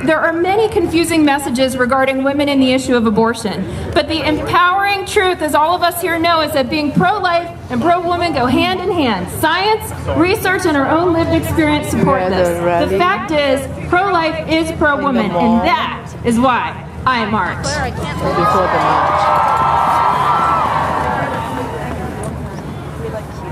there are many confusing messages regarding women and the issue of abortion, but the empowering truth, as all of us here know, is that being pro-life and pro-woman go hand in hand. Science, research, and our own lived experience support this. The fact is, pro-life is pro-woman, and that is why I march. Before the march.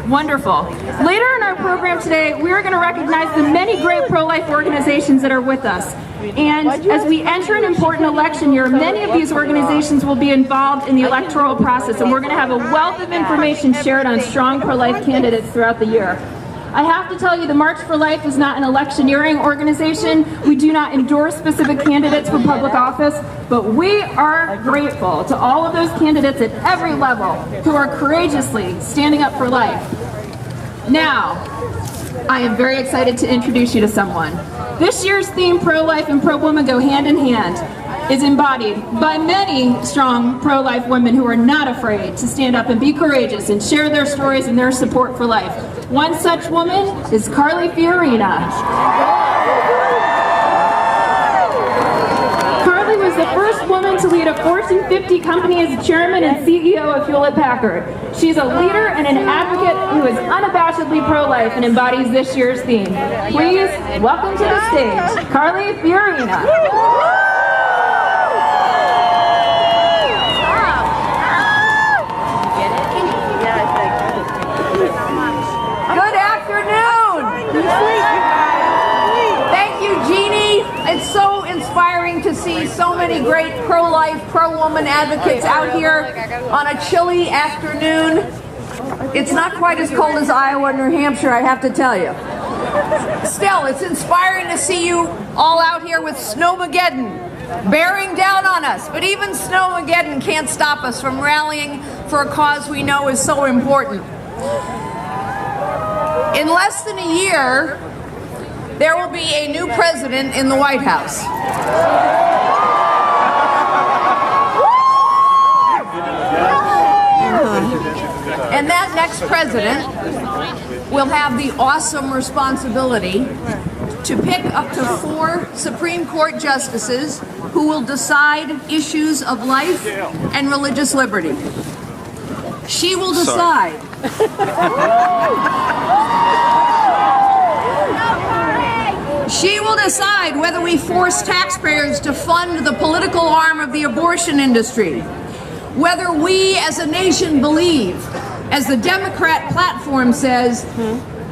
Wonderful. Later in our program today, we are going to recognize the many great pro-life organizations that are with us. And as we enter an important election year, many of these organizations will be involved in the electoral process, and we're going to have a wealth of information shared on strong pro-life candidates throughout the year. I have to tell you, the March for Life is not an electioneering organization. We do not endorse specific candidates for public office, but we are grateful to all of those candidates at every level who are courageously standing up for life. Now, I am very excited to introduce you to someone. This year's theme, Pro-Life and Pro-Woman Go Hand in Hand, is embodied by many strong pro-life women who are not afraid to stand up and be courageous and share their stories and their support for life. One such woman is Carly Fiorina. Carly was the first woman to lead a Fortune 50 company as chairman and CEO of Hewlett-Packard. She's a leader and an advocate who is unabashedly pro-life and embodies this year's theme. Please welcome to the stage, Carly Fiorina. It's so inspiring to see so many great pro-life, pro-woman advocates out here on a chilly afternoon. It's not quite as cold as Iowa and New Hampshire, I have to tell you. Still, it's inspiring to see you all out here with Snowmageddon bearing down on us. But even Snowmageddon can't stop us from rallying for a cause we know is so important. In less than a year, there will be a new president in the White House. And that next president will have the awesome responsibility to pick up to 4 Supreme Court justices who will decide issues of life and religious liberty. She will decide. She will decide whether we force taxpayers to fund the political arm of the abortion industry, whether we as a nation believe, as the Democrat platform says,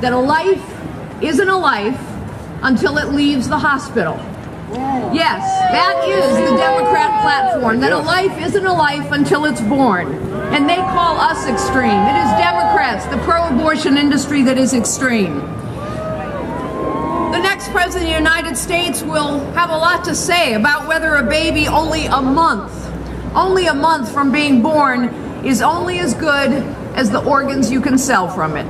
that a life isn't a life until it leaves the hospital. Yes, that is the Democrat platform, that a life isn't a life until it's born. And they call us extreme. It is Democrats, the pro-abortion industry, that is extreme. The next president of the United States will have a lot to say about whether a baby only a month from being born is only as good as the organs you can sell from it.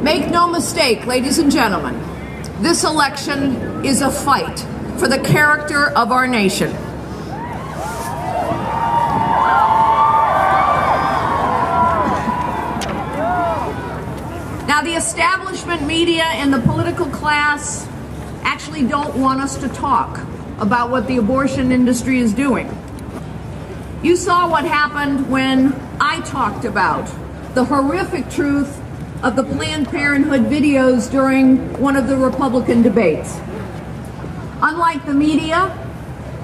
Make no mistake, ladies and gentlemen, this election is a fight for the character of our nation. Now, the establishment media and the political class actually don't want us to talk about what the abortion industry is doing. You saw what happened when I talked about the horrific truth of the Planned Parenthood videos during one of the Republican debates. Unlike the media,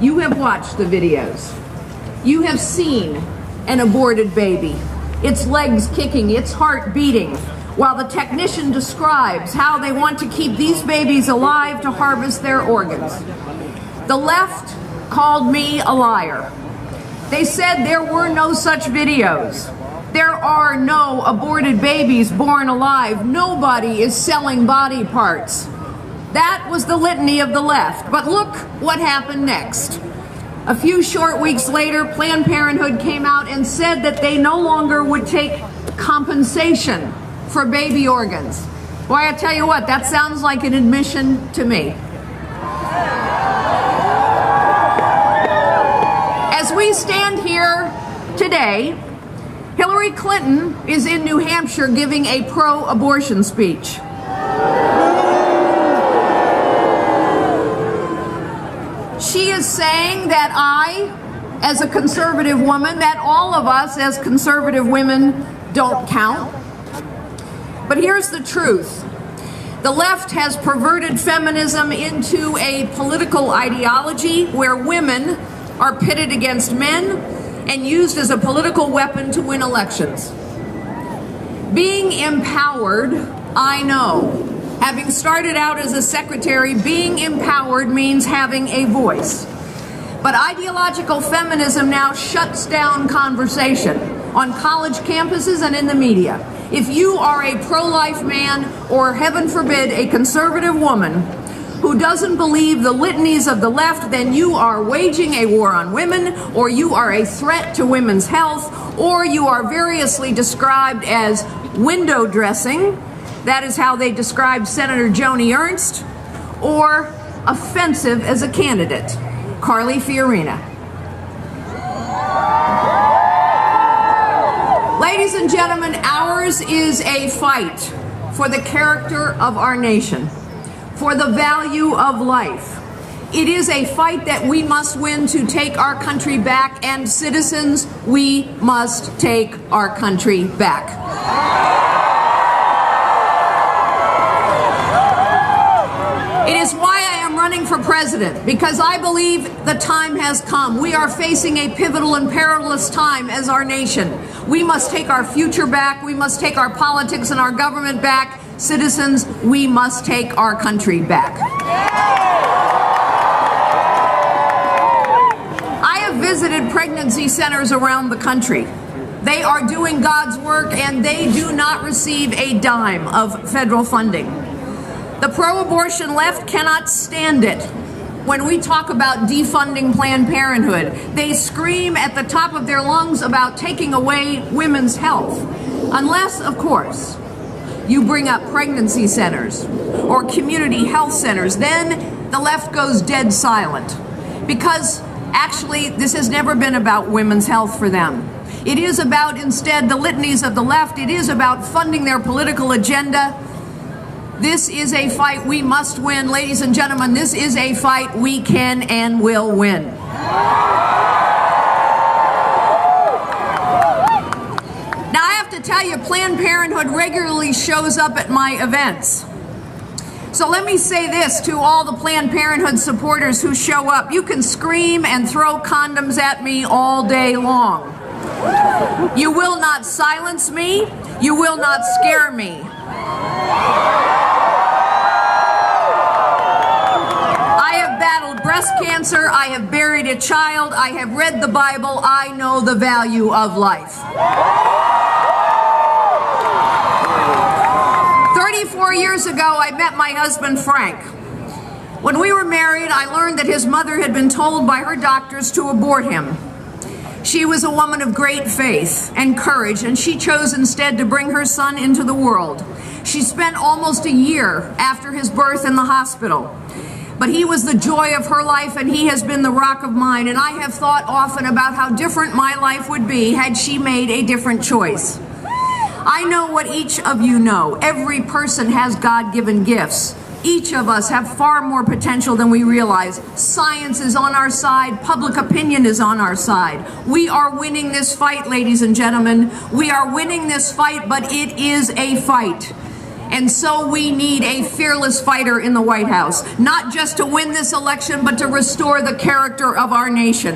you have watched the videos. You have seen an aborted baby, its legs kicking, its heart beating, while the technician describes how they want to keep these babies alive to harvest their organs. The left called me a liar. They said there were no such videos. There are no aborted babies born alive. Nobody is selling body parts. That was the litany of the left. But look what happened next. A few short weeks later, Planned Parenthood came out and said that they no longer would take compensation for baby organs. Boy, I tell you what, that sounds like an admission to me. As we stand here today, Hillary Clinton is in New Hampshire giving a pro-abortion speech. she is saying that I, as a conservative woman, that all of us as conservative women don't count. But here's the truth. The left has perverted feminism into a political ideology where women are pitted against men and used as a political weapon to win elections. Being empowered, I know. Having started out as a secretary, being empowered means having a voice. But ideological feminism now shuts down conversation on college campuses and in the media. If you are a pro-life man or, heaven forbid, a conservative woman who doesn't believe the litanies of the left, then you are waging a war on women, or you are a threat to women's health, or you are variously described as window dressing. That is how they described Senator Joni Ernst, or offensive as a candidate, Carly Fiorina. Ladies and gentlemen, ours is a fight for the character of our nation, for the value of life. It is a fight that we must win to take our country back, and citizens, we must take our country back. It is why I am running for president, because I believe the time has come. We are facing a pivotal and perilous time as our nation. We must take our future back. We must take our politics and our government back. Citizens, we must take our country back. I have visited pregnancy centers around the country. They are doing God's work, and they do not receive a dime of federal funding. The pro-abortion left cannot stand it when we talk about defunding Planned Parenthood. They scream at the top of their lungs about taking away women's health. Unless, of course, you bring up pregnancy centers or community health centers, then the left goes dead silent. Because actually, this has never been about women's health for them. It is about, instead, the litanies of the left. It is about funding their political agenda. This is a fight we must win. Ladies and gentlemen, this is a fight we can and will win. Now, I have to tell you, Planned Parenthood regularly shows up at my events. So let me say this to all the Planned Parenthood supporters who show up. You can scream and throw condoms at me all day long. You will not silence me. You will not scare me. Breast cancer, I have buried a child, I have read the Bible, I know the value of life. 34 years ago, I met my husband, Frank. When we were married, I learned that his mother had been told by her doctors to abort him. She was a woman of great faith and courage, and she chose instead to bring her son into the world. She spent almost a year after his birth in the hospital. But he was the joy of her life, and he has been the rock of mine. And I have thought often about how different my life would be had she made a different choice. I know what each of you know. Every person has God-given gifts. Each of us have far more potential than we realize. Science is on our side. Public opinion is on our side. We are winning this fight, ladies and gentlemen. We are winning this fight, but it is a fight. And so we need a fearless fighter in the White House, not just to win this election, but to restore the character of our nation.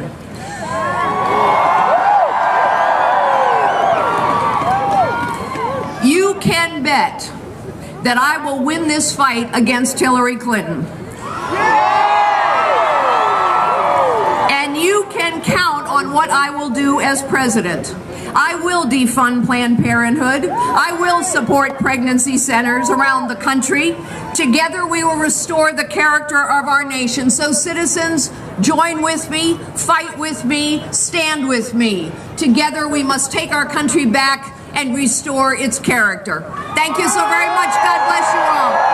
You can bet that I will win this fight against Hillary Clinton. And you can count on what I will do as president. I will defund Planned Parenthood. I will support pregnancy centers around the country. Together we will restore the character of our nation. So citizens, join with me, fight with me, stand with me. Together we must take our country back and restore its character. Thank you so very much. God bless you all.